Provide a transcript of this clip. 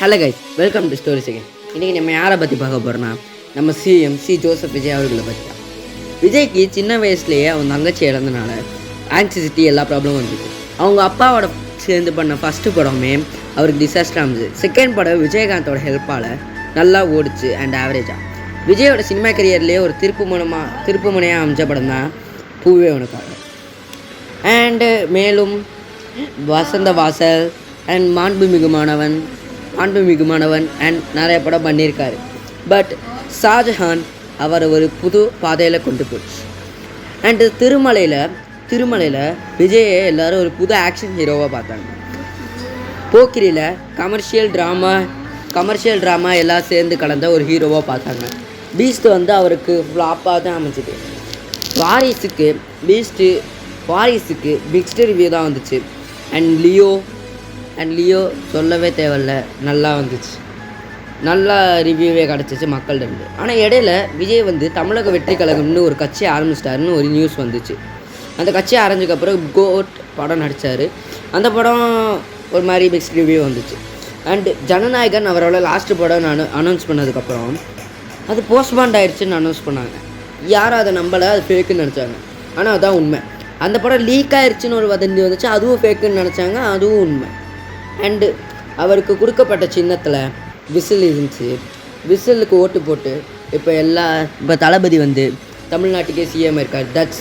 Hello guys, welcome to story second. இன்றைக்கி நம்ம யாரை பற்றி பார்க்க போகிறோன்னா, நம்ம சிஎம் ஜோசப் விஜய் அவர்களை பற்றி தான். விஜய்க்கு சின்ன வயசுலேயே அவங்க தங்கச்சி இறந்தனால ஆங்ஸைட்டி எல்லா ப்ராப்ளமும் வந்துச்சு. அவங்க அப்பாவோட சேர்ந்து பண்ண ஃபஸ்ட்டு படமே அவருக்கு டிசாஸ்டராக இருந்துச்சு. செகண்ட் படம் விஜயகாந்தோட ஹெல்ப்பால் நல்லா ஓடிச்சு அண்ட் ஆவரேஜாக. விஜயோட சினிமா கரியர்லேயே ஒரு திருப்புமுனையாக அமைச்ச படம் தான் பூவே உனக்காக. அண்டு மேலும் வசந்த வாசல் அண்ட் மாண்புமிகுமானவன் அண்ட் நிறைய படம் பண்ணியிருக்காரு. பட் ஷாஜஹான் அவரை ஒரு புது பாதையில் கொண்டு போச்சு. அண்டு திருமலையில் விஜயை எல்லோரும் ஒரு புது ஆக்ஷன் ஹீரோவாக பார்த்தாங்க. போக்கிரியில் கமர்ஷியல் ட்ராமா எல்லாம் சேர்ந்து கலந்த ஒரு ஹீரோவாக பார்த்தாங்க. பீஸ்ட் அவருக்கு ஃப்ளாப்பாக தான் அமைச்சிது. வாரிசுக்கு பிக்ஸ்ட் ரிவ்யூ தான் வந்துச்சு. அண்ட் லியோ சொல்லவே தேவையில்ல, நல்லா வந்துச்சு. நல்லா ரிவ்யூவே கிடச்சிச்சு மக்கள்கிட்ட. ஆனால் இடையில விஜய் தமிழக வெற்றி கழகம்னு ஒரு கட்சி ஆரம்பிச்சிட்டாருன்னு ஒரு நியூஸ் வந்துச்சு. அந்த கட்சி ஆரம்பிச்சதுக்கப்புறம் கோட் படம் நடித்தார். அந்த படம் ஒரு மாதிரி மிக்ஸ்ட் ரிவ்யூ வந்துச்சு. அண்டு ஜனநாயகன் அவரோட லாஸ்ட்டு படம் அனௌன்ஸ் பண்ணதுக்கப்புறம் அது போஸ்ட்பாண்ட் ஆகிடுச்சுன்னு அனௌன்ஸ் பண்ணாங்க. யாரும் அதை நம்பலை, அது ஃபேக்குன்னு நினச்சாங்க. ஆனால் அதுதான் உண்மை. அந்த படம் லீக் ஆகிடுச்சின்னு ஒரு வதந்தி வந்துச்சு, அதுவும் ஃபேக்குன்னு நினச்சாங்க, அதுவும் உண்மை. அண்டு அவருக்கு கொடுக்கப்பட்ட சின்னத்தில் விசில் இருந்துச்சு. விசிலுக்கு ஓட்டு போட்டு இப்போ தளபதி தமிழ்நாட்டுக்கே சிஎம் இருக்கார். தட்ஸ்